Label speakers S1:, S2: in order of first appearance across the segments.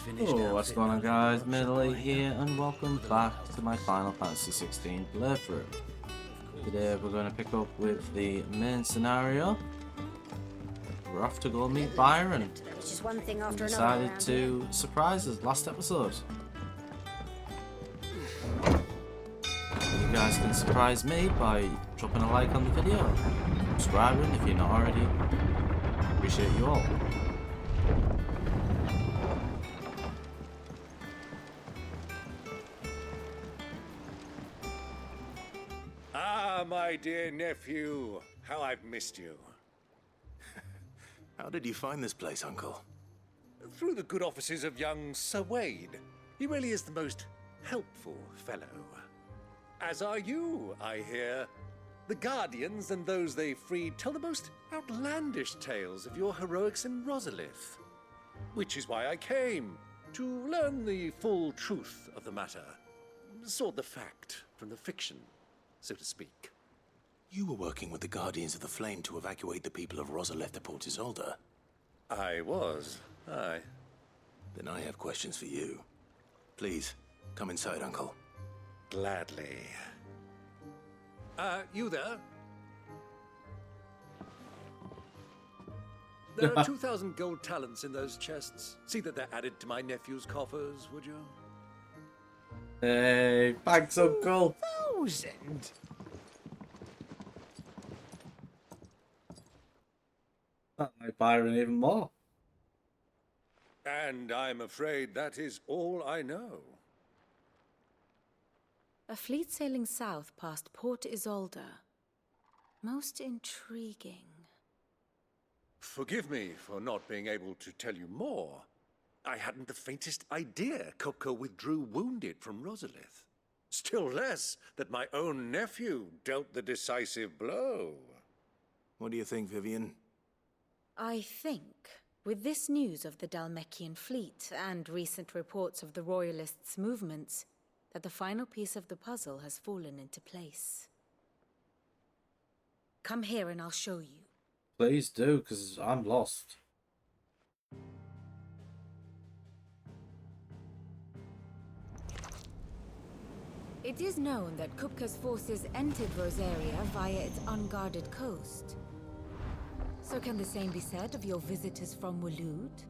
S1: finished.
S2: Oh, what's going on, guys? Middle here, and welcome back to my Final Fantasy 16 playthrough. Today we're going to pick up with the main scenario. We're off to go meet Byron.
S3: It's just one thing after another.
S2: Decided to surprise us last episode. You guys can surprise me by dropping a like on the video, subscribing if you're not already. Appreciate you all.
S4: Ah, my dear nephew, how I've missed you.
S1: How did you find this place, Uncle?
S4: Through the good offices of young Sir Wade. He really is the most helpful fellow. As are you, I hear. The Guardians and those they freed tell the most outlandish tales of your heroics in Rosalith. Which is why I came, to learn the full truth of the matter. Sort the fact from the fiction, so to speak.
S1: You were working with the Guardians of the Flame to evacuate the people of Rosalith to Port Isolde.
S4: I was, aye.
S1: Then I have questions for you. Please, come inside, Uncle.
S4: Gladly. You there? There are 2,000 gold talents in those chests. See that they're added to my nephew's coffers, would you?
S2: Hey, thanks, Uncle.
S4: 1,000?
S2: I like Byron even more.
S4: And I'm afraid that is all I know.
S5: A fleet sailing south past Port Isolde. Most intriguing.
S4: Forgive me for not being able to tell you more. I hadn't the faintest idea Kopko withdrew wounded from Rosalith. Still less that my own nephew dealt the decisive blow.
S1: What do you think, Vivian?
S5: I think, with this news of the Dhalmekian fleet and recent reports of the Royalists' movements, that the final piece of the puzzle has fallen into place. Come here and I'll show you.
S2: Please do, because I'm lost.
S5: It is known that Kupka's forces entered Rosaria via its unguarded coast. So can the same be said of your visitors from Waloed?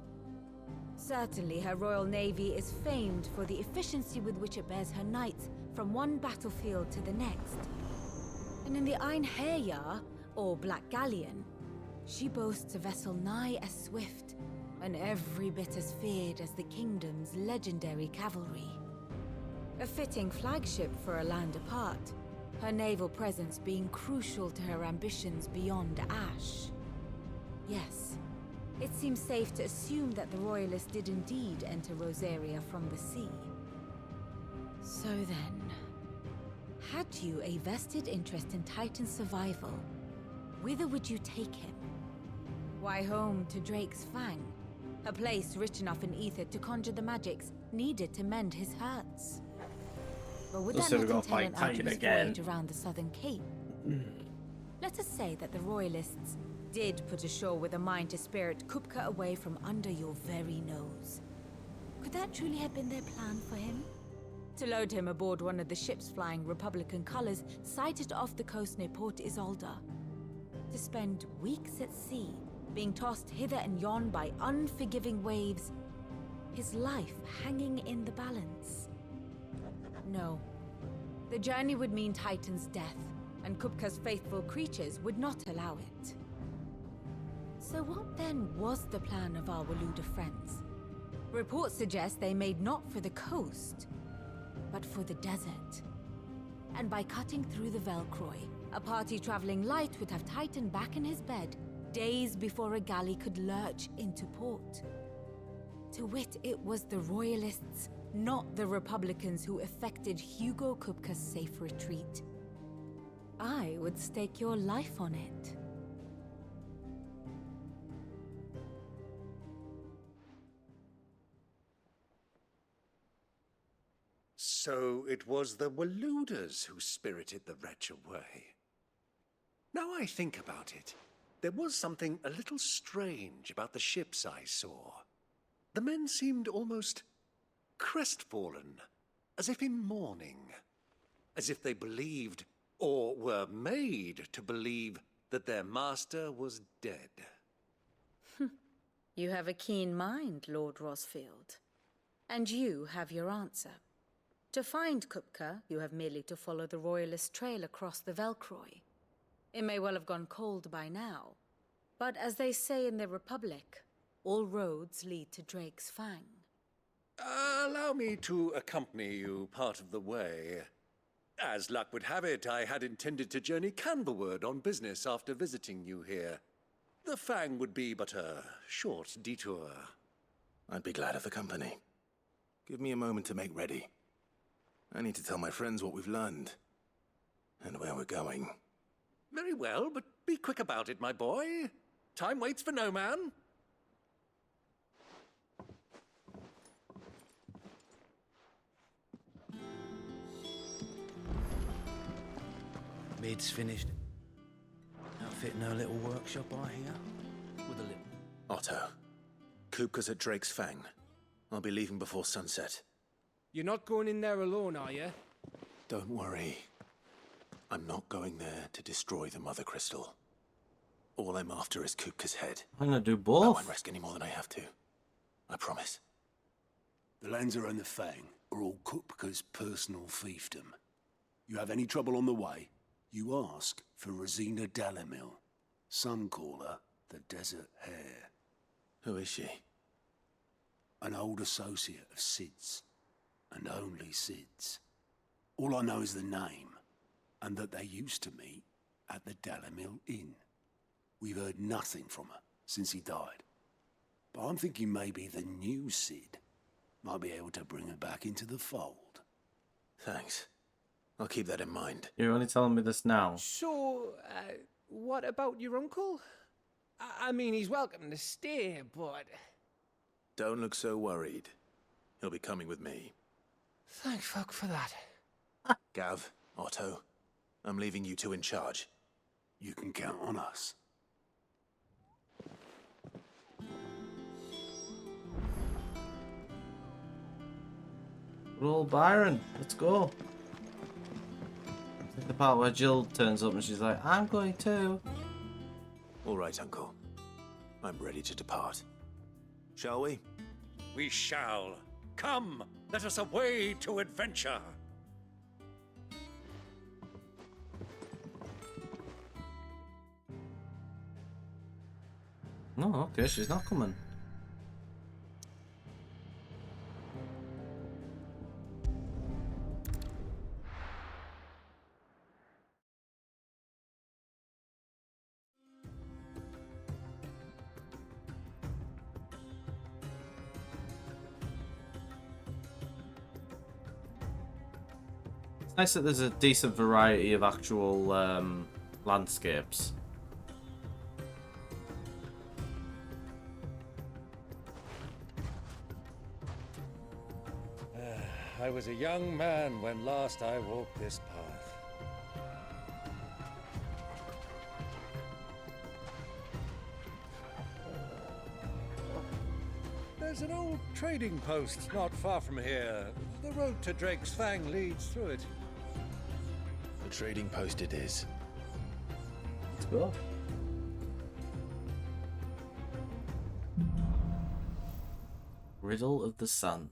S5: Certainly her royal navy is famed for the efficiency with which it bears her knights from one battlefield to the next. And in the Einherjar, or Black Galleon, she boasts a vessel nigh as swift and every bit as feared as the kingdom's legendary cavalry. A fitting flagship for a land apart, her naval presence being crucial to her ambitions beyond Ash. Yes, it seems safe to assume that the Royalists did indeed enter Rosaria from the sea. So then, had you a vested interest in Titan's survival, whither would you take him? Why, home to Drake's Fang, a place rich enough in ether to conjure the magics needed to mend his hurts. But would that not entail an arduous voyage around the southern cape? Let us say that the Royalists did put ashore with a mind to spirit Kupka away from under your very nose. Could that truly have been their plan for him? To load him aboard one of the ships flying Republican colors sighted off the coast near Port Isolde. To spend weeks at sea, being tossed hither and yon by unforgiving waves, his life hanging in the balance. No. The journey would mean Titan's death, and Kupka's faithful creatures would not allow it. So what then was the plan of our Waloed friends? Reports suggest they made not for the coast, but for the desert. And by cutting through the Velcroy, a party traveling light would have Titan back in his bed days before a galley could lurch into port. To wit, it was the Royalists, not the Republicans, who effected Hugo Kupka's safe retreat. I would stake your life on it.
S4: So it was the Waloeders who spirited the wretch away. Now I think about it, there was something a little strange about the ships I saw. The men seemed almost crestfallen, as if in mourning, as if they believed, or were made to believe, that their master was dead.
S5: You have a keen mind, Lord Rosfield. And you have your answer. To find Kupka, you have merely to follow the Royalist trail across the Velcroy. It may well have gone cold by now, but as they say in the Republic, all roads lead to Drake's Fang.
S4: Allow me to accompany you part of the way. As luck would have it, I had intended to journey Canberward on business after visiting you here. The Fang would be but a short detour.
S1: I'd be glad of the company. Give me a moment to make ready. I need to tell my friends what we've learned. And where we're going.
S4: Very well, but be quick about it, my boy. Time waits for no man.
S3: Mid's finished. Outfitting her little workshop, I hear. With a little...
S1: Otto. Kupka's at Drake's Fang. I'll be leaving before sunset.
S6: You're not going in there alone, are you?
S1: Don't worry. I'm not going there to destroy the Mother Crystal. All I'm after is Kupka's head.
S2: I'm gonna do
S1: I
S2: both.
S1: won't risk any more than I have to. I promise.
S7: The Lancer and the Fang are all Kupka's personal fiefdom. You have any trouble on the way, you ask for Rosina Dalamil. Some call her the Desert Hare.
S1: Who is she?
S7: An old associate of Sid's, and only Sid's. All I know is the name, and that they used to meet at the Dalamil Inn. We've heard nothing from her since he died. But I'm thinking maybe the new Sid might be able to bring her back into the fold.
S1: Thanks. I'll keep that in mind.
S2: You're only telling me this now.
S6: So, what about your uncle? I mean, he's welcome to stay, but...
S1: Don't look so worried. He'll be coming with me.
S6: Thank fuck for that.
S1: Gav, Otto, I'm leaving you two in charge.
S7: You can count on us.
S2: Roll Byron, let's go. It's the part where Jill turns up and she's like, I'm going too.
S1: All right, Uncle. I'm ready to depart. Shall we?
S4: We shall. Come, let us away to adventure.
S2: No, okay, she's not coming. It's nice that there's a decent variety of actual landscapes.
S4: I was a young man when last I walked this path. There's an old trading post not far from here. The road to Drake's Fang leads through it.
S1: The trading post it is.
S2: Let's go. Riddle of the Sands.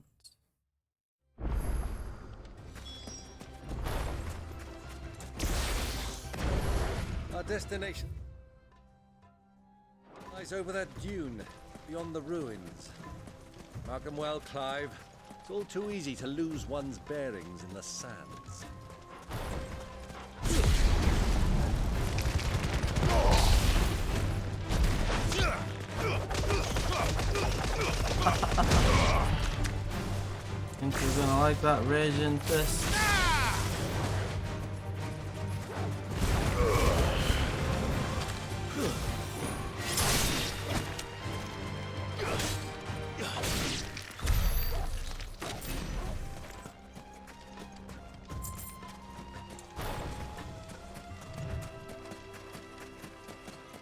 S4: Our destination lies over that dune, beyond the ruins. Mark 'em well, Clive. It's all too easy to lose one's bearings in the sands.
S2: Think you're gonna like that raging fist?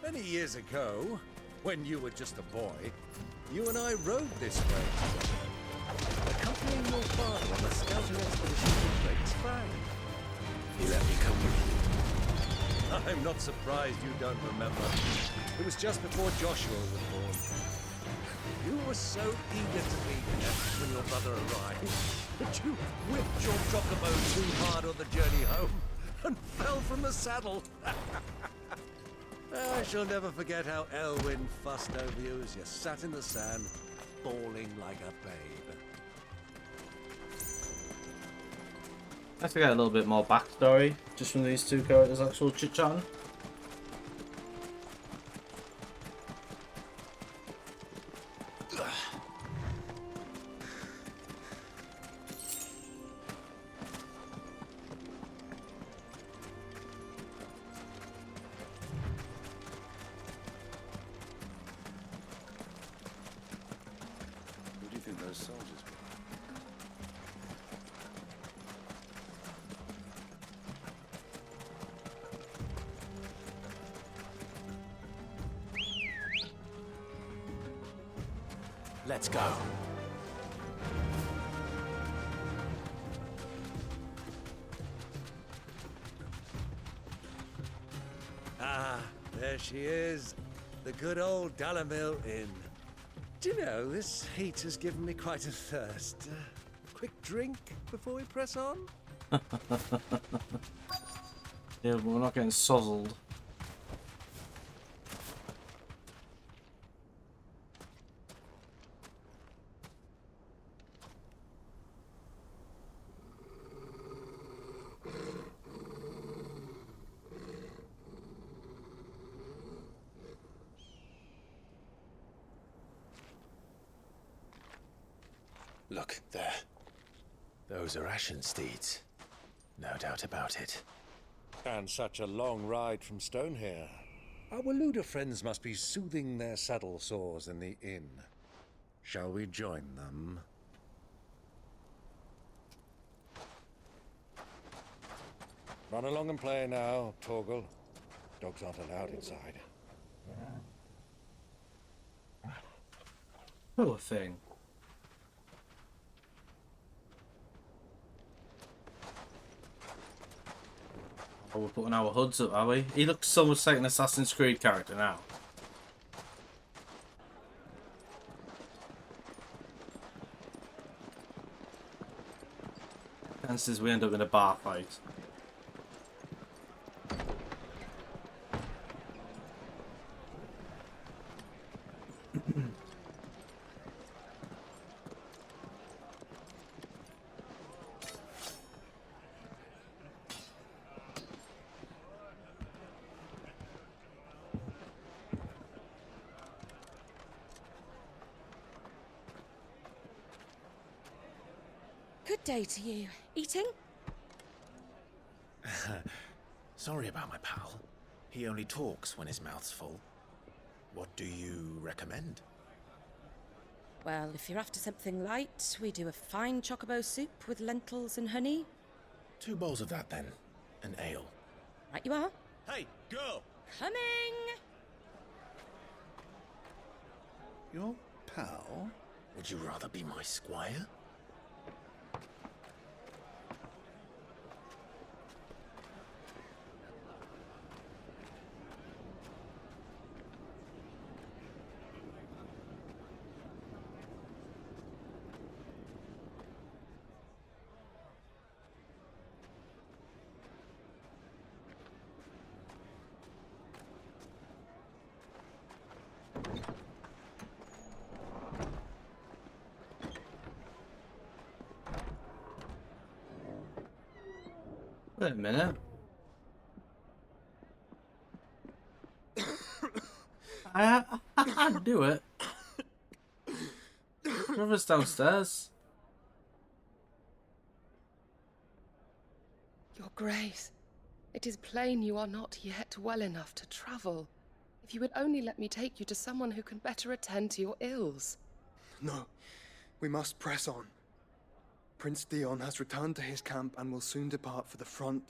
S4: Many years ago, when you were just a boy, you and I rode this way together, accompanying your father on a scouting expedition to Drake's Crag.
S1: He let me come with you.
S4: I'm not surprised you don't remember. It was just before Joshua was born. You were so eager to be here when your brother arrived that you whipped your chocobo too hard on the journey home and fell from the saddle. I shall never forget how Elwyn fussed over you as you sat in the sand, bawling like a babe.
S2: Let's get a little bit more backstory just from these two characters' actual chit-chatting.
S1: Who do you think those soldiers were? Let's go.
S4: Ah, there she is. The good old Dalamil Inn. Do you know, this heat has given me quite a thirst. Quick drink before we press on?
S2: Yeah, but we're not getting sozzled.
S1: Look, there. Those are Ashen steeds. No doubt about it.
S4: And such a long ride from Stonehair. Our Waluda friends must be soothing their saddle sores in the inn. Shall we join them? Run along and play now, Torgal. Dogs aren't allowed inside.
S2: Poor thing. Oh, we're putting our hoods up, are we? He looks so much like an Assassin's Creed character now. Chances we end up in a bar fight.
S8: Good day to you. Eating?
S1: Sorry about my pal. He only talks when his mouth's full. What do you recommend?
S8: Well, if you're after something light, we do a fine chocobo soup with lentils and honey.
S1: 2 bowls of that then. An ale.
S8: Right you are.
S1: Hey, girl!
S8: Coming!
S1: Your pal? Would you rather be my squire?
S2: Wait a minute. I do it. River's downstairs.
S9: Your Grace, it is plain you are not yet well enough to travel. If you would only let me take you to someone who can better attend to your ills.
S10: No, we must press on. Prince Dion has returned to his camp and will soon depart for the front.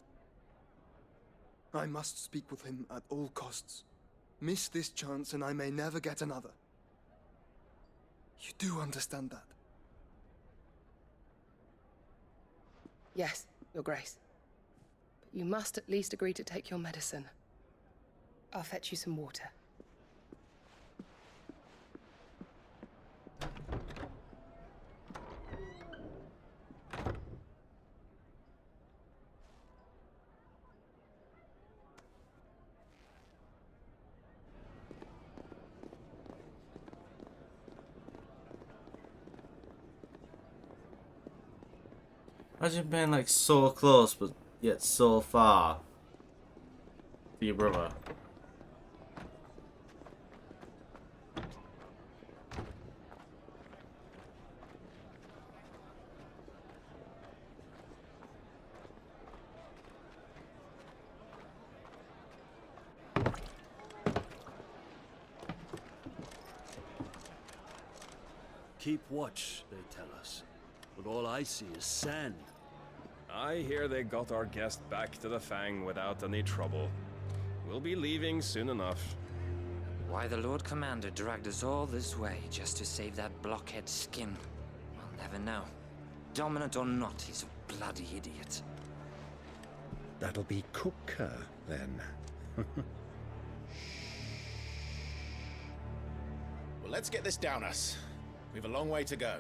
S10: I must speak with him at all costs. Miss this chance and I may never get another. You do understand that?
S9: Yes, Your Grace. But you must at least agree to take your medicine. I'll fetch you some water.
S2: Imagine being like so close but yet so far to your brother.
S7: Keep watch, they tell us. But all I see is sand.
S11: I hear they got our guest back to the Fang without any trouble. We'll be leaving soon enough.
S12: Why the Lord Commander dragged us all this way just to save that blockhead's skin, I'll never know. Dominant or not, he's a bloody idiot.
S4: That'll be Cooker, then.
S1: Well, let's get this down us. We've a long way to go.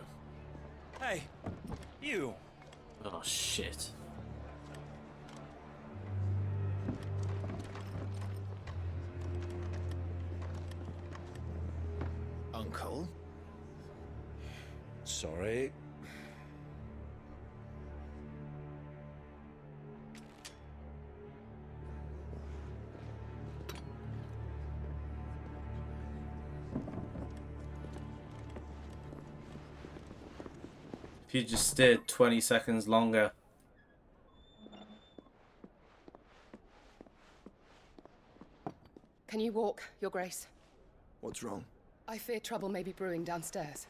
S3: Hey, you!
S2: Oh shit.
S1: Uncle?
S4: Sorry.
S2: If you just stayed 20 seconds longer.
S9: Can you walk, Your Grace?
S10: What's wrong?
S9: I fear trouble may be brewing downstairs.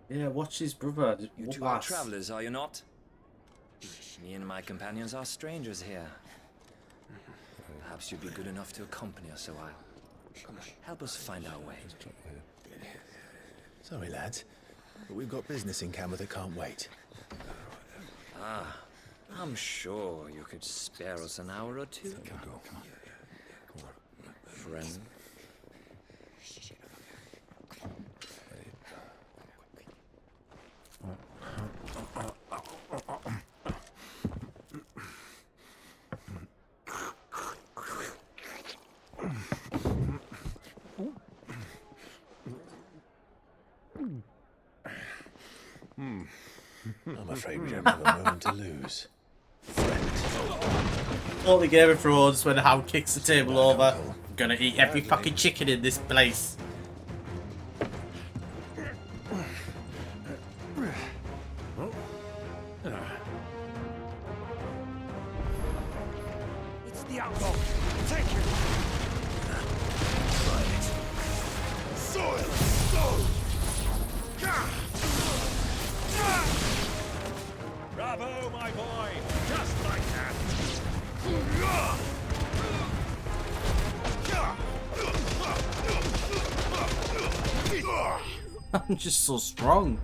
S2: Yeah, watch his brother. Just
S12: You
S2: walk
S12: two are
S2: past.
S12: travelers, are you not? Me and my companions are strangers here. Perhaps you'd be good enough to accompany us a while. Help us find our way.
S1: Sorry, lads, but we've got business in camera that can't wait.
S12: Ah, I'm sure you could spare us an hour or two. Friend.
S1: I'm afraid we don't have a moment to lose.
S2: Only Game of Thrones when the hound kicks the table over. I'm gonna eat every fucking chicken in this place.
S3: It's the outlaw! Take it! Soil! Stone! Bravo, my boy! Just like that!
S2: I'm just so strong.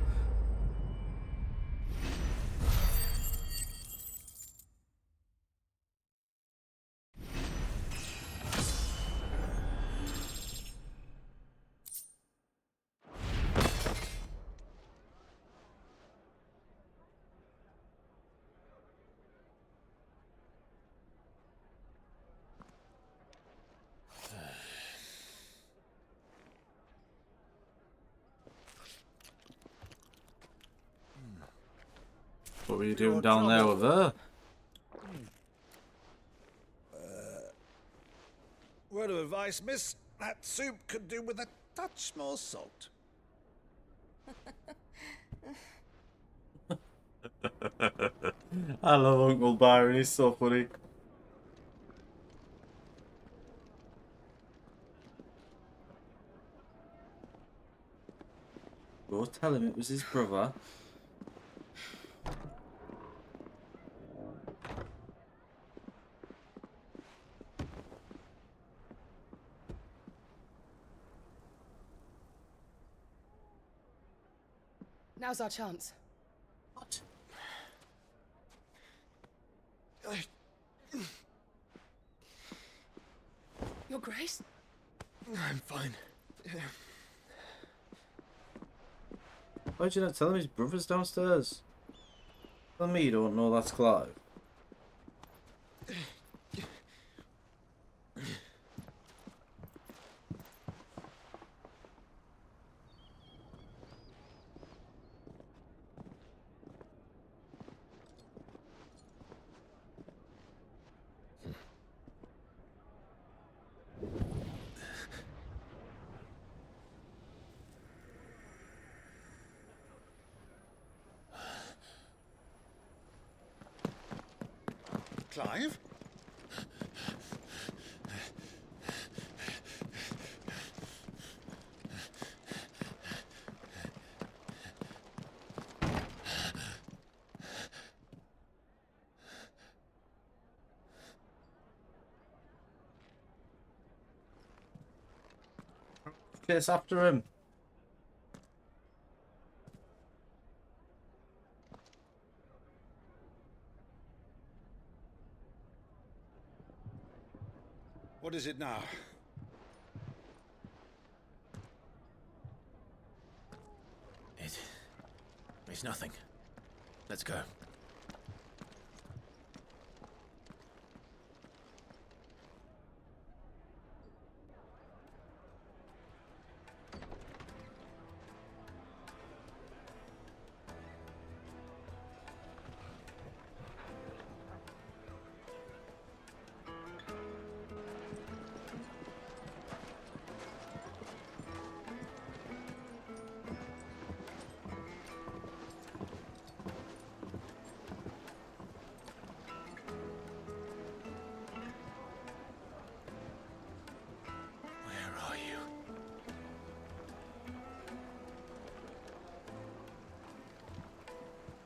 S2: What were you doing down there with her?
S4: Word of advice, miss. That soup could do with a touch more salt.
S2: I love Uncle Byron, he's so funny. Go tell him it was his brother.
S9: Now's our chance.
S2: What?
S9: Your Grace?
S10: I'm fine.
S2: Why'd you not tell him his brother's downstairs? Tell me you don't know that's Clive.
S4: Clive?
S2: Chase after him.
S7: What is it now?
S3: It's nothing. Let's go.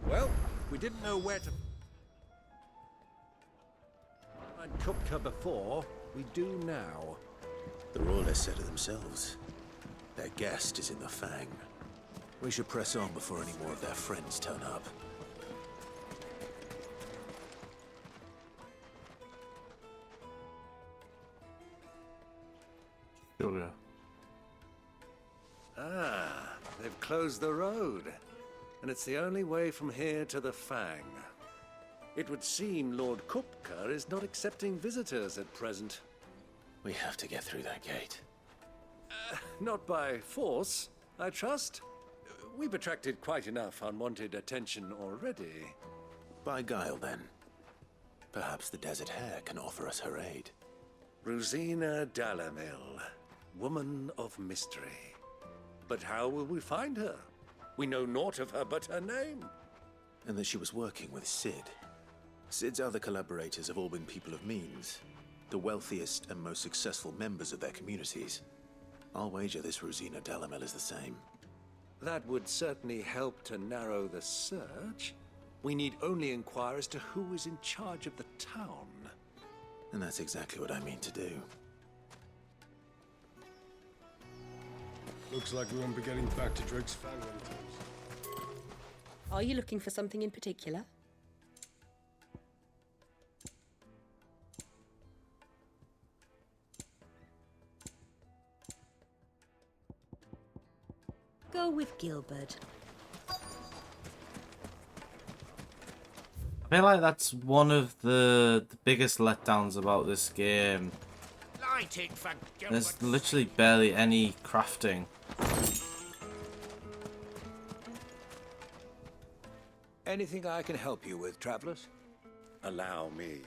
S4: Well, we didn't know where to find Kupka before. We do now.
S1: The Rawlers said it themselves. Their guest is in the Fang. We should press on before any more of their friends turn up.
S2: Sure.
S4: Ah, they've closed the road. And it's the only way from here to the Fang. It would seem Lord Kupka is not accepting visitors at present.
S1: We have to get through that gate.
S4: Not by force, I trust. We've attracted quite enough unwanted attention already.
S1: By guile, then. Perhaps the Desert Hare can offer us her aid.
S4: Rosina Dalamil, woman of mystery. But how will we find her? We know naught of her but her name.
S1: And that she was working with Sid. Sid's other collaborators have all been people of means, the wealthiest and most successful members of their communities. I'll wager this Rosina Dalamil is the same.
S4: That would certainly help to narrow the search. We need only inquire as to who is in charge of the town.
S1: And that's exactly what I mean to do.
S7: Looks like we won't be getting back to Drake's Fang anytime.
S8: Are you looking for something in particular? Go with Gilbert.
S2: I feel like that's one of the biggest letdowns about this game. There's literally barely any crafting.
S3: Anything I can help you with, travelers?
S4: Allow me.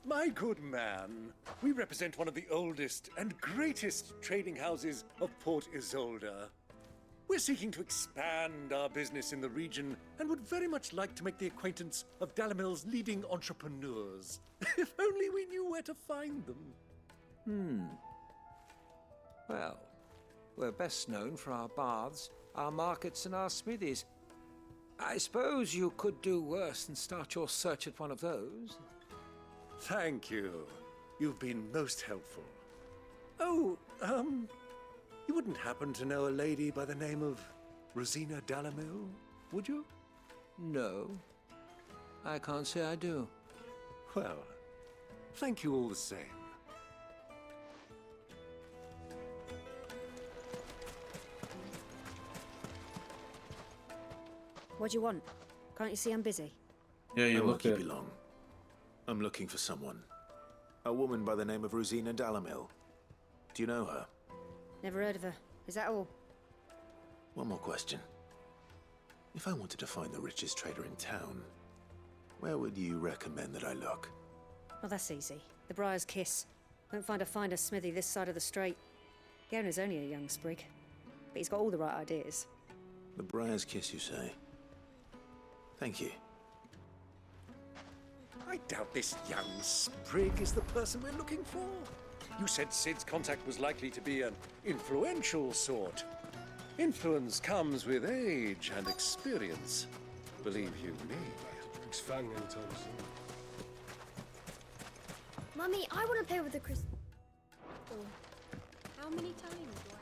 S4: My good man, we represent one of the oldest and greatest trading houses of Port Isolde. We're seeking to expand our business in the region and would very much like to make the acquaintance of Dalamil's leading entrepreneurs. If only we knew where to find them.
S3: Well, we're best known for our baths, our markets, and our smithies. I suppose you could do worse than start your search at one of those.
S4: Thank you. You've been most helpful. Oh, you wouldn't happen to know a lady by the name of Rosina Dalamil, would you?
S3: No, I can't say I do.
S4: Well, thank you all the same.
S13: What do you want? Can't you see I'm busy?
S2: Yeah, you
S1: I won't
S2: look
S1: keep
S2: it.
S1: you long. I'm looking for someone. A woman by the name of Rosina Dalamil. Do you know her?
S13: Never heard of her. Is that all?
S1: One more question. If I wanted to find the richest trader in town, where would you recommend that I look?
S13: Oh, that's easy. The Briar's Kiss. Won't find a finer smithy this side of the strait. The owner's only a young sprig, but he's got all the right ideas.
S1: The Briar's Kiss, you say? Thank you.
S4: I doubt this young sprig is the person we're looking for. You said Sid's contact was likely to be an influential sort. Influence comes with age and experience. Believe you me.
S14: Mummy, I want to play with the crystal. How many times do I...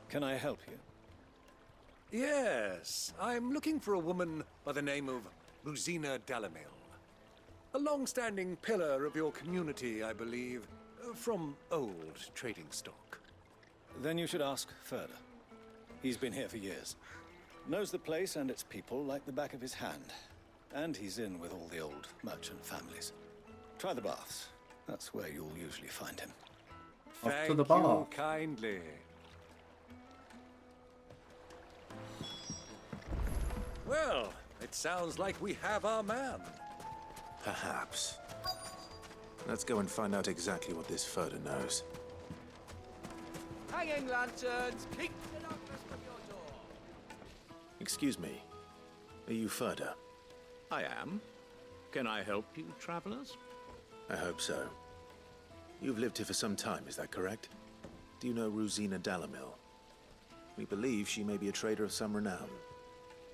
S15: Can I help you?
S4: Yes, I'm looking for a woman by the name of Rosina Dalamil. A long-standing pillar of your community, I believe, from old trading stock.
S15: Then you should ask Furder. He's been here for years. Knows the place and its people like the back of his hand. And he's in with all the old merchant families. Try the baths. That's where you'll usually find him.
S4: Thank
S2: to the bar.
S4: you kindly. Well, it sounds like we have our man.
S1: Perhaps. Let's go and find out exactly what this Furder knows.
S6: Hanging lanterns, keep the darkness from your door.
S1: Excuse me. Are you Furder?
S16: I am. Can I help you, travelers?
S1: I hope so. You've lived here for some time, is that correct? Do you know Rosina Dalamil? We believe she may be a trader of some renown.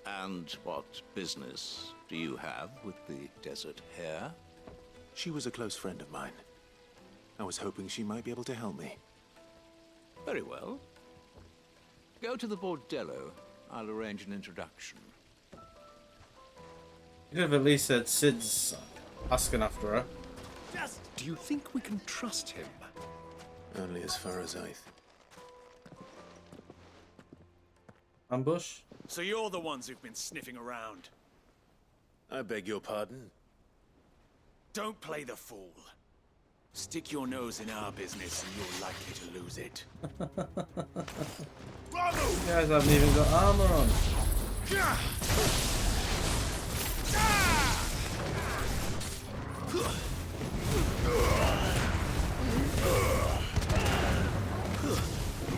S16: And what business do you have with the desert hare?
S1: She was a close friend of mine. I was hoping she might be able to help me.
S16: Very well. Go to the bordello. I'll arrange an introduction.
S2: You could have at least said Sid's asking after her.
S4: Do you think we can trust him?
S1: Only as far as
S2: Ambush?
S17: So you're the ones who've been sniffing around.
S1: I beg your pardon?
S17: Don't play the fool. Stick your nose in our business and you're likely to lose it.
S2: You guys haven't even got armor on.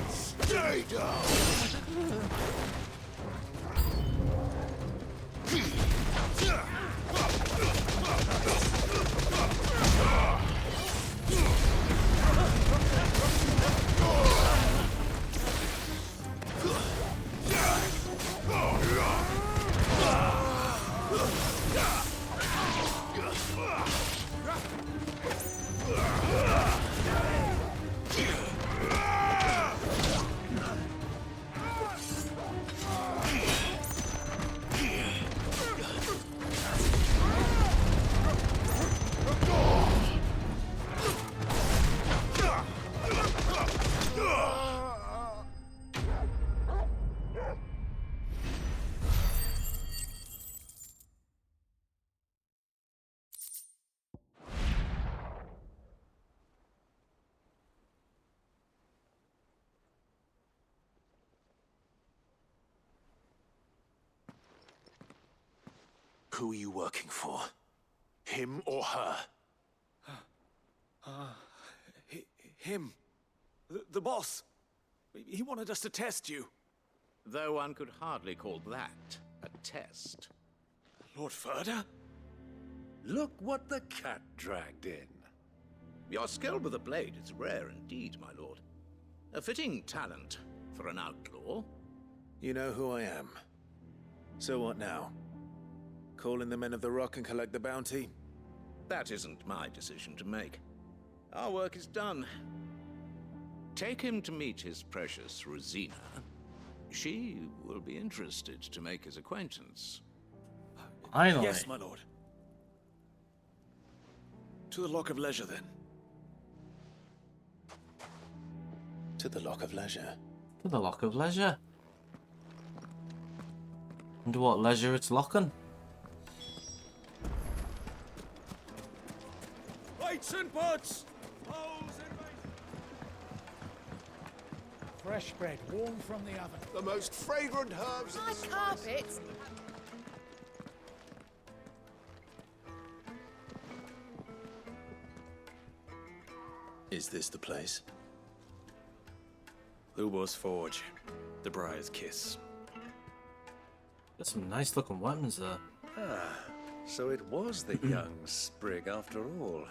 S7: Stay down!
S1: Who are you working for? Him or her?
S17: Him. The boss. He wanted us to test you.
S16: Though one could hardly call that a test.
S17: Lord Furder?
S4: Look what the cat dragged in.
S16: Your skill with the blade is rare indeed, my lord. A fitting talent for an outlaw.
S1: You know who I am. So what now? Call in the Men of the Rock and collect the bounty?
S16: That isn't my decision to make. Our work is done. Take him to meet his precious Rosina. She will be interested to make his acquaintance.
S2: Finally.
S17: Yes, my lord. To the Lock of Leisure, then.
S1: To the Lock of Leisure.
S2: To the Lock of Leisure. Wonder what leisure it's locking.
S17: Weights and pots!
S18: Fresh bread, warm from the oven.
S19: The most fragrant herbs.
S9: My carpets!
S1: Is this the place?
S17: Lubor's Forge. The Briar's Kiss.
S2: Got some nice looking weapons there.
S4: Ah, so it was the young sprig after all.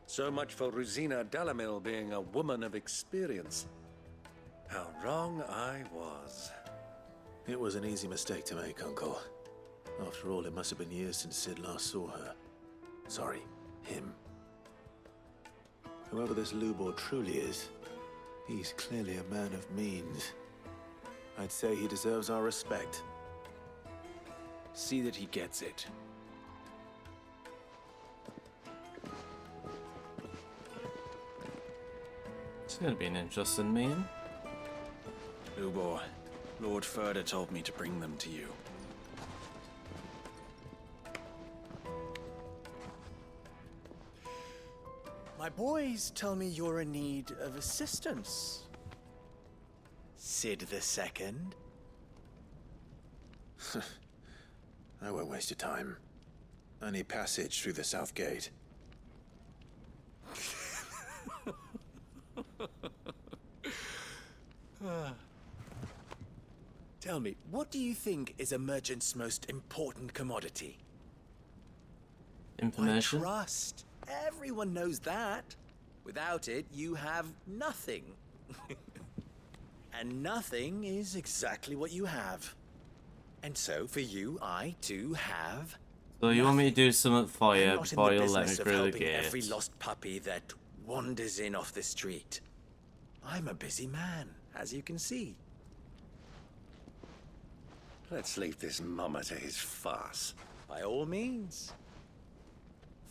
S4: So much for Rosina Dalamil being a woman of experience. How wrong I was.
S1: It was an easy mistake to make, Uncle. After all, it must have been years since Sid last saw her. Sorry, him. Whoever this Lubor truly is, he's clearly a man of means. I'd say he deserves our respect.
S17: See that he gets it.
S2: It's gonna be an interesting meeting.
S17: Lubor, Lord Furder told me to bring them to you.
S20: My boys tell me you're in need of assistance. Sid the Second.
S1: I won't waste your time. I need passage through the south gate.
S20: Tell me, what do you think is a merchant's most important commodity?
S2: Information.
S20: My trust. Everyone knows that. Without it, you have nothing. And nothing is exactly what you have. And so, for you, I too have.
S2: So you want me to do something for you
S20: I'm not
S2: before
S20: in the
S2: you let me
S20: business of
S2: through the
S20: helping
S2: gate?
S20: every lost puppy that wanders in off the street. I'm a busy man, as you can see.
S4: Let's leave this mummer to his farce.
S20: By all means.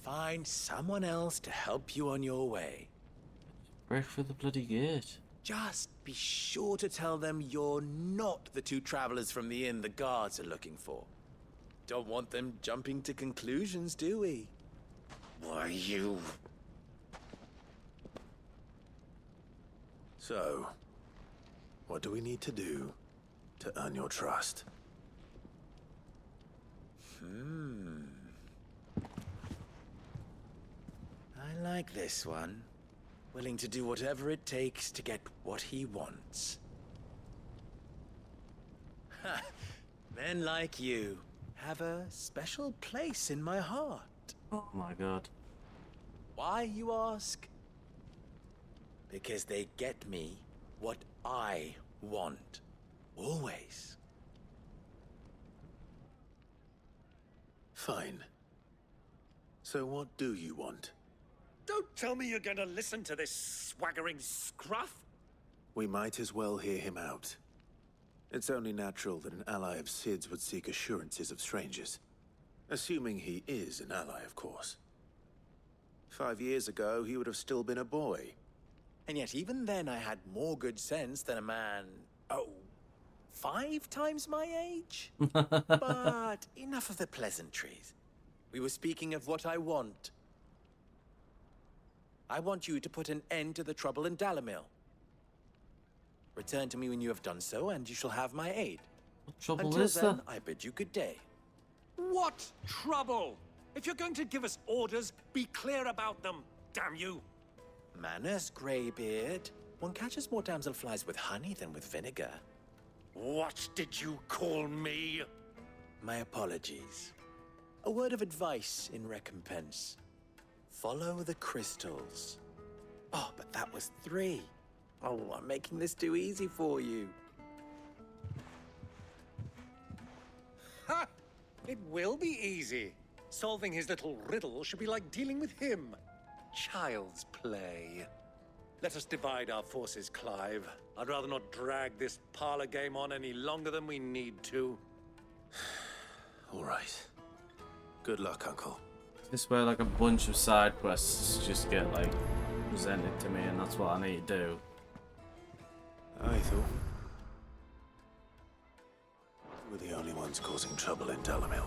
S20: Find someone else to help you on your way.
S2: Break for the bloody gate.
S20: Just be sure to tell them you're not the two travelers from the inn the guards are looking for. Don't want them jumping to conclusions, do we?
S4: Why, you...
S1: So, what do we need to do to earn your trust?
S20: I like this one. Willing to do whatever it takes to get what he wants. Ha! Men like you have a special place in my heart.
S2: Oh my god.
S20: Why, you ask? Because they get me what I want. Always.
S1: Fine. So what do you want?
S4: Don't tell me you're going to listen to this swaggering scruff.
S1: We might as well hear him out. It's only natural that an ally of Sid's would seek assurances of strangers. Assuming he is an ally, of course. 5 years ago, he would have still been a boy.
S20: And yet even then I had more good sense than a man, 5 times my age? But enough of the pleasantries. We were speaking of what I want. I want you to put an end to the trouble in Dalamil. Return to me when you have done so, and you shall have my aid.
S2: What trouble
S20: Until
S2: is
S20: then,
S2: there?
S20: I bid you good day.
S4: What trouble? If you're going to give us orders, be clear about them, damn you.
S20: Manners, Greybeard. One catches more damselflies with honey than with vinegar.
S4: What did you call me?
S20: My apologies. A word of advice in recompense. Follow the crystals. Oh, but that was 3. Oh, I'm making this too easy for you.
S4: Ha! It will be easy. Solving his little riddle should be like dealing with him. Child's play. Let us divide our forces, Clive. I'd rather not drag this parlor game on any longer than we need to.
S1: All right. Good luck, Uncle.
S2: This way, like a bunch of side quests just get like presented to me, and that's what I need to do.
S1: I thought we're the only ones causing trouble in Dalamil.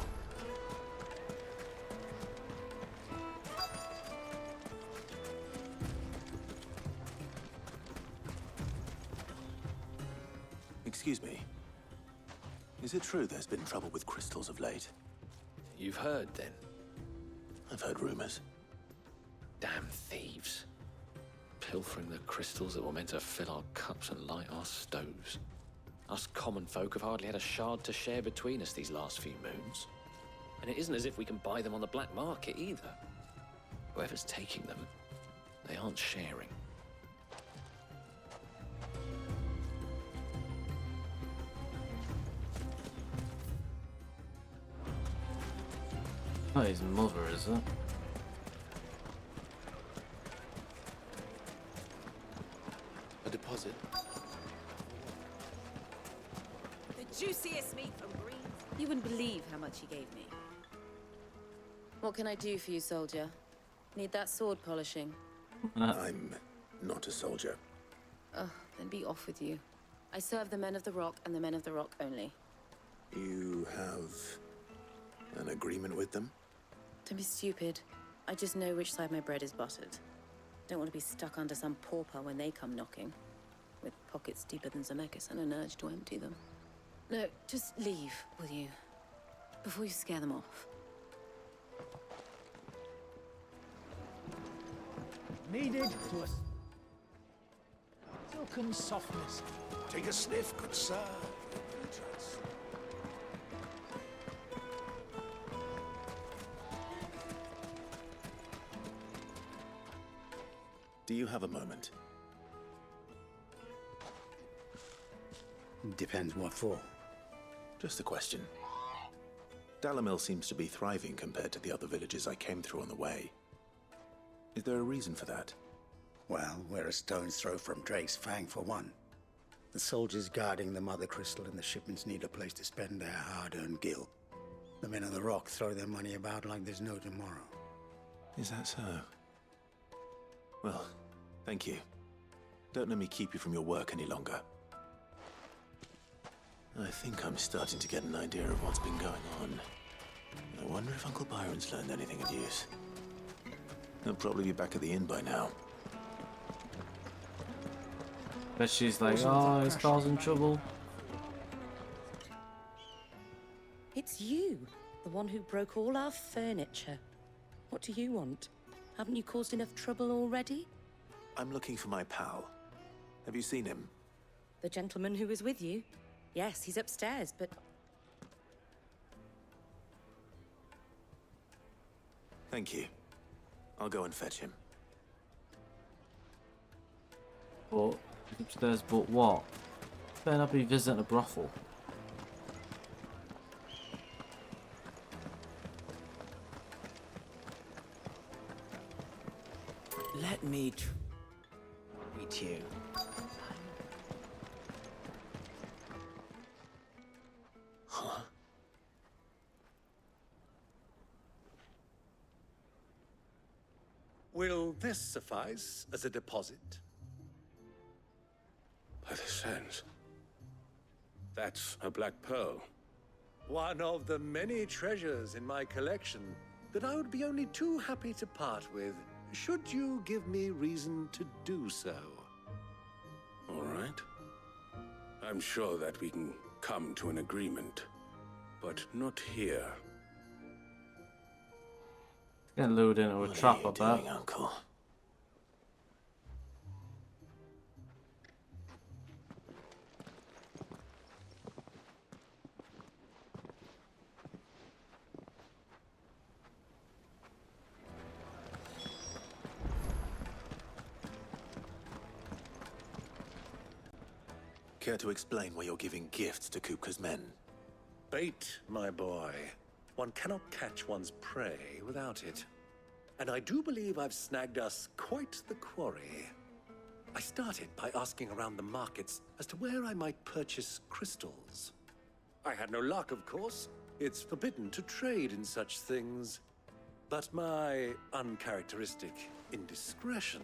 S1: Excuse me. Is it true there's been trouble with crystals of late?
S17: You've heard, then?
S1: I've heard rumors.
S17: Damn thieves. Pilfering the crystals that were meant to fill our cups and light our stoves. Us common folk have hardly had a shard to share between us these last few moons. And it isn't as if we can buy them on the black market either. Whoever's taking them, they aren't sharing.
S2: Not his mother, is it?
S17: A deposit?
S8: The juiciest meat from Greens. You wouldn't believe how much he gave me. What can I do for you, soldier? Need that sword polishing?
S1: I'm not a soldier.
S8: Oh, then be off with you. I serve the men of the Rock and the men of the Rock only.
S1: You have an agreement with them?
S8: Don't be stupid. I just know which side my bread is buttered. Don't want to be stuck under some pauper when they come knocking. With pockets deeper than Zemeckis and an urge to empty them. No, just leave, will you? Before you scare them off.
S18: Needed to a silken softness.
S19: Take a sniff, good sir.
S1: Do you have a moment?
S7: Depends what for.
S1: Just a question. Dalamil seems to be thriving compared to the other villages I came through on the way. Is there a reason for that?
S7: Well, we're a stone's throw from Drake's Fang for one. The soldiers guarding the Mother Crystal and the shipments need a place to spend their hard-earned gil. The men of the Rock throw their money about like there's no tomorrow.
S1: Is that so? Well, thank you. Don't let me keep you from your work any longer. I think I'm starting to get an idea of what's been going on. I wonder if Uncle Byron's learned anything of use. He'll probably be back at the inn by now.
S2: Bet she's like, oh, he's causing trouble.
S8: It's you, the one who broke all our furniture. What do you want? Haven't you caused enough trouble already?
S1: I'm looking for my pal. Have you seen him?
S8: The gentleman who was with you? Yes, he's upstairs, but...
S1: Thank you. I'll go and fetch him.
S2: But upstairs, but what? Better not be visiting a brothel.
S20: Let me treat you.
S1: Huh?
S4: Will this suffice as a deposit?
S21: By the sands. That's a black pearl.
S4: One of the many treasures in my collection that I would be only too happy to part with, should you give me reason to do so.
S21: All right. I'm sure that we can come to an agreement, but not here.
S2: Get lured into a trap, I bet.
S1: Uncle? Care to explain why you're giving gifts to Kupka's men?
S4: Bait, my boy. one cannot catch one's prey without it. And I do believe I've snagged us quite the quarry. I started by asking around the markets as to where I might purchase crystals. I had no luck, of course. It's forbidden to trade in such things. But my uncharacteristic indiscretion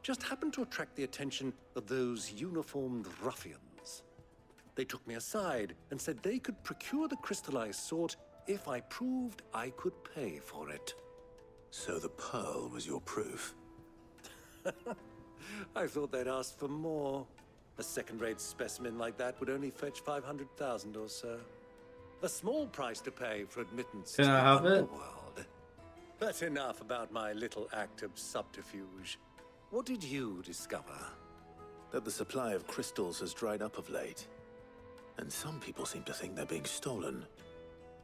S4: just happened to attract the attention of those uniformed ruffians. They took me aside and said they could procure the crystal I sought if I proved I could pay for it.
S1: So the pearl was your proof?
S4: I thought they'd ask for more. A second-rate specimen like that would only fetch 500,000 or so. A small price to pay for admittance
S2: Can
S4: to
S2: I
S4: the
S2: have it?
S4: underworld. But enough about my little act of subterfuge. What did you discover?
S1: That the supply of crystals has dried up of late. And some people seem to think they're being stolen.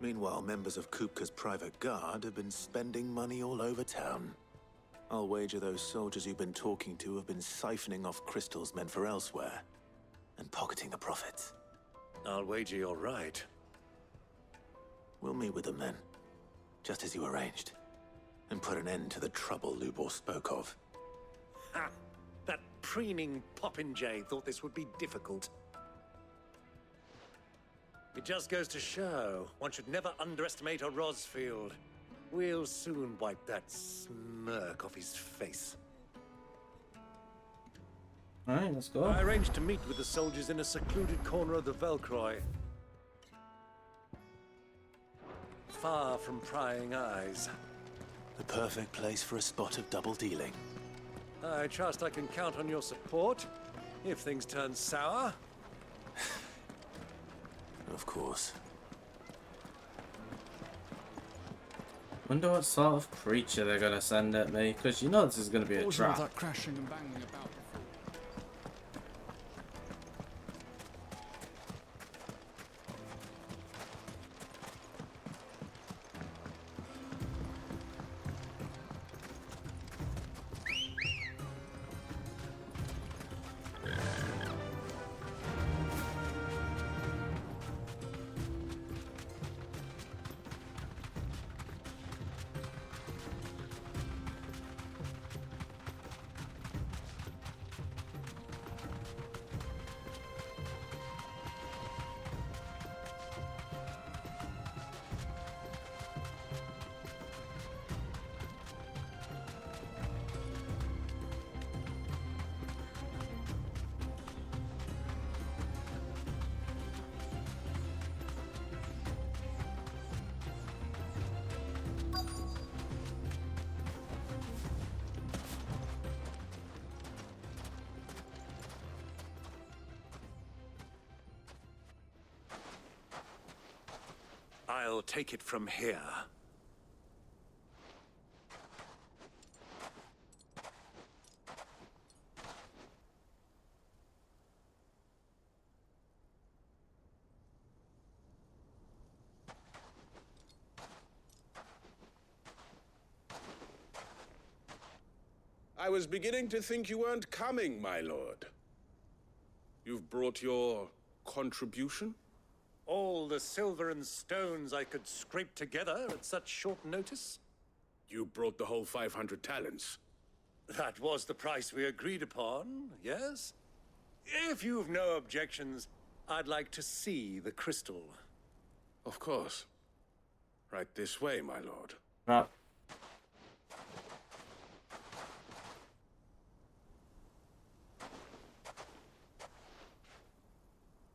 S1: Meanwhile, members of Kupka's private guard have been spending money all over town. I'll wager those soldiers you've been talking to have been siphoning off crystals meant for elsewhere, and pocketing the profits.
S4: I'll wager you're right.
S1: We'll meet with them then, just as you arranged, and put an end to the trouble Lubor spoke of.
S4: Ha! That preening popinjay thought this would be difficult. It just goes to show, one should never underestimate a Rosfield. We'll soon wipe that smirk off his face.
S2: Alright, let's go.
S4: I arranged to meet with the soldiers in a secluded corner of the Velcroy. Far from prying eyes.
S1: The perfect place for a spot of double dealing.
S4: I trust I can count on your support, if things turn sour.
S1: Of course.
S2: Wonder what sort of creature they're gonna send at me, because you know this is gonna be a
S5: What was all
S2: trap.
S5: that crashing and banging about before?
S4: I'll take it from here.
S21: I was beginning to think you weren't coming, my lord. You've brought your contribution?
S4: All the silver and stones I could scrape together at such short notice?
S21: You brought the whole 500 talents.
S4: That was the price we agreed upon, yes? If you've no objections, I'd like to see the crystal.
S21: Of course. Right this way, my lord.
S2: Right.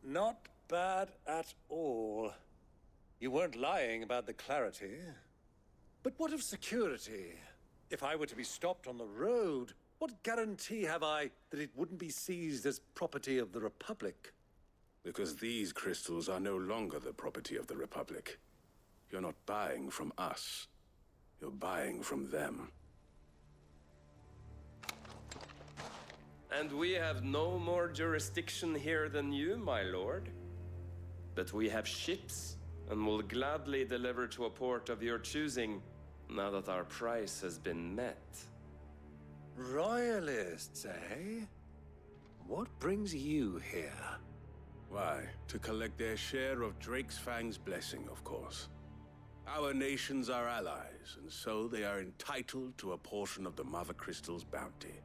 S4: Not bad at all. You weren't lying about the clarity. But what of security? If I were to be stopped on the road, what guarantee have I that it wouldn't be seized as property of the Republic?
S21: Because these crystals are no longer the property of the Republic. You're not buying from us. You're buying from them.
S11: And we have no more jurisdiction here than you, my lord. But we have ships, and will gladly deliver to a port of your choosing, now that our price has been met.
S4: Royalists, eh? What brings you here?
S21: Why, to collect their share of Drake's Fang's blessing, of course. Our nations are allies, and so they are entitled to a portion of the Mother Crystal's bounty.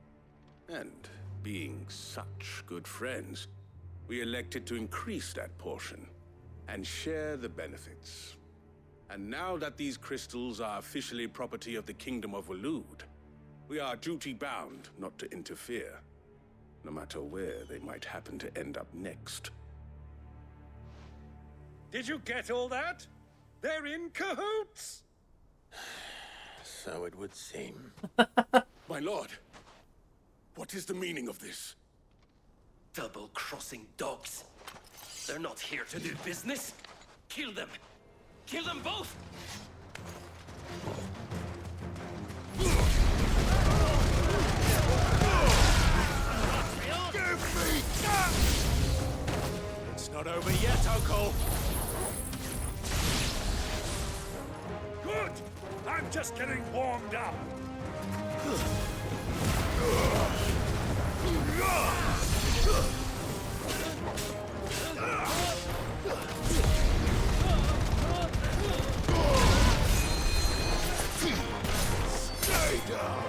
S21: And being such good friends, we elected to increase that portion and share the benefits. And now that these crystals are officially property of the Kingdom of Waloed, we are duty-bound not to interfere, no matter where they might happen to end up next.
S4: Did you get all that? They're in cahoots!
S1: So it would seem.
S21: My lord, what is the meaning of this?
S11: Double-crossing dogs. They're not here to do business. Kill them. Kill them both!
S21: It's not over yet, Uncle!
S4: Good! I'm just getting warmed up.
S21: Stay down!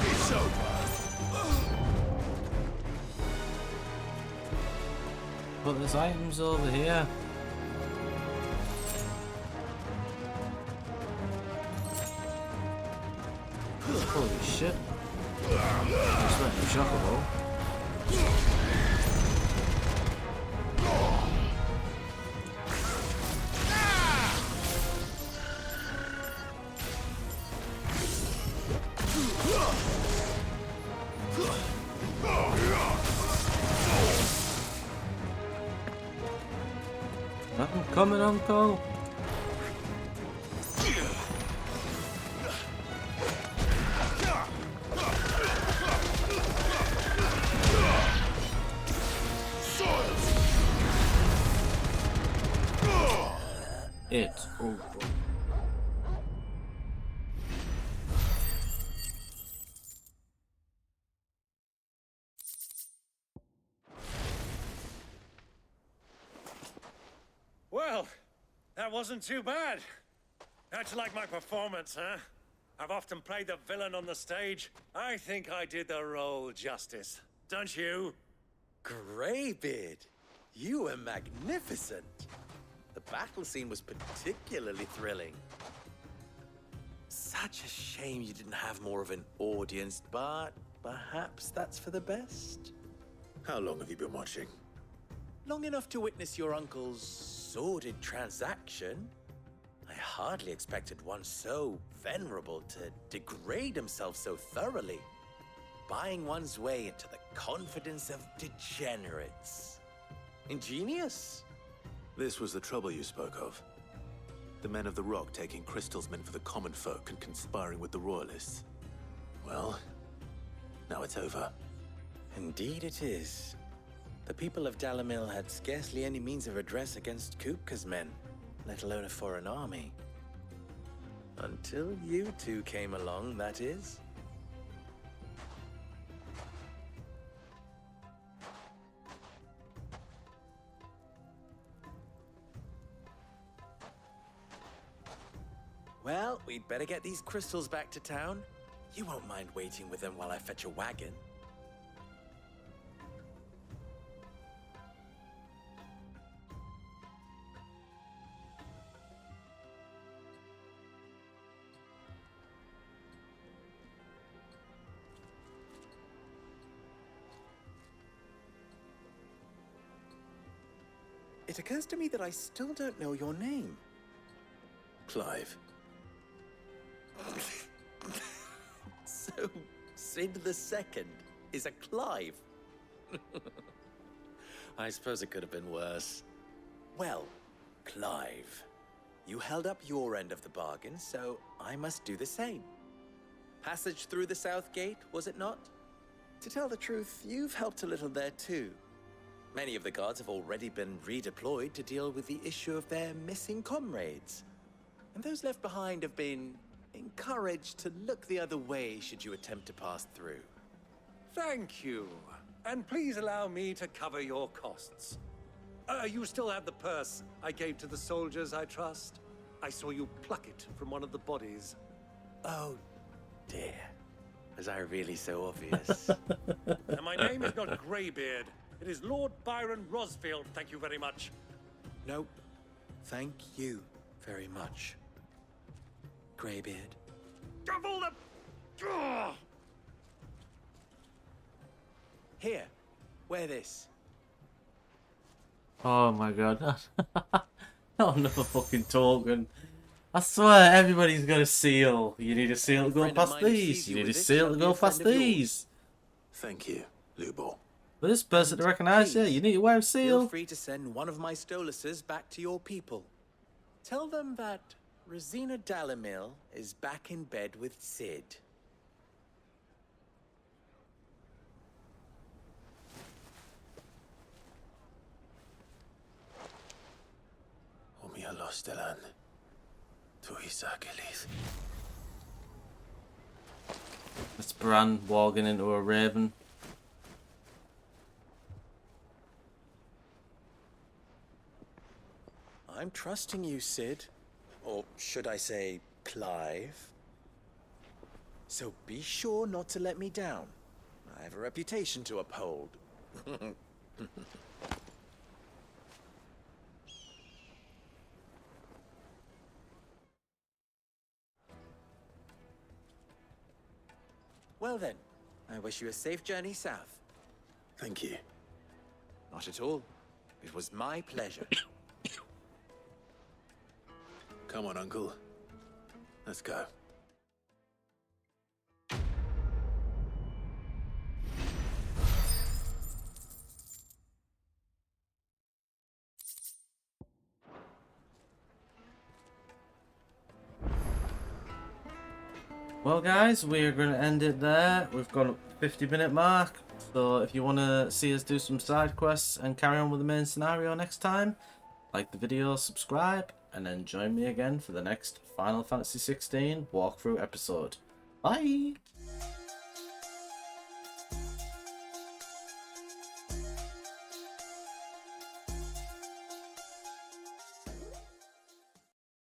S21: It's over.
S2: But there's items over here. Holy shit. I'm expecting chocobo. I'm coming, Uncle. It's over.
S4: Well, that wasn't too bad. How'd you like my performance, huh? I've often played the villain on the stage. I think I did the role justice. Don't you?
S20: Greybeard, you were magnificent. The battle scene was particularly thrilling. Such a shame you didn't have more of an audience, but perhaps that's for the best.
S1: How long have you been watching?
S20: Long enough to witness your uncle's sordid transaction. I hardly expected one so venerable to degrade himself so thoroughly, buying one's way into the confidence of degenerates. Ingenious.
S1: This was the trouble you spoke of. The men of the Rock taking crystals meant for the common folk and conspiring with the Royalists. Well, now it's over.
S20: Indeed it is. The people of Dalimil had scarcely any means of redress against Kupka's men, let alone a foreign army. Until you two came along, that is. Well, we'd better get these crystals back to town. You won't mind waiting with them while I fetch a wagon. It occurs to me that I still don't know your name.
S1: Clive.
S20: So, Sid the Second is a Clive? I suppose it could have been worse. Well, Clive, you held up your end of the bargain, so I must do the same. Passage through the South Gate, was it not? To tell the truth, you've helped a little there too. Many of the guards have already been redeployed to deal with the issue of their missing comrades. and those left behind have been encouraged to look the other way should you attempt to pass through.
S4: Thank you. And please allow me to cover your costs. You still have the purse I gave to the soldiers, I trust? I saw you pluck it from one of the bodies.
S20: Oh, dear. Was I really so obvious?
S4: And my name is not Greybeard. It is Lord Byron Rosfield, thank you very much.
S20: Nope. Thank you very much, Greybeard.
S4: Of all the... Ugh!
S20: Here, wear this.
S2: Oh my god. Not another fucking token. I swear, everybody's got a seal. You need a seal to go past these. You need a seal to go past these.
S1: Thank you, Lubor.
S2: For this person to recognise you, you need to wear a seal.
S20: Feel free to send one of my Stoluses back to your people. Tell them that Rosina Dalamil is back in bed with Sid.
S1: Omia Lostelan. Tuisakelis.
S2: That's Bran walking into a raven.
S20: I'm trusting you, Sid. Or should I say, Clive? So be sure not to let me down. I have a reputation to uphold. Well then, I wish you a safe journey south.
S1: Thank you.
S20: Not at all. It was my pleasure.
S1: Come on, Uncle. Let's go.
S2: Well guys, we're going to end it there. We've got a 50-minute mark. So if you want to see us do some side quests and carry on with the main scenario next time, like the video, subscribe, and then join me again for the next Final Fantasy XVI walkthrough episode. Bye!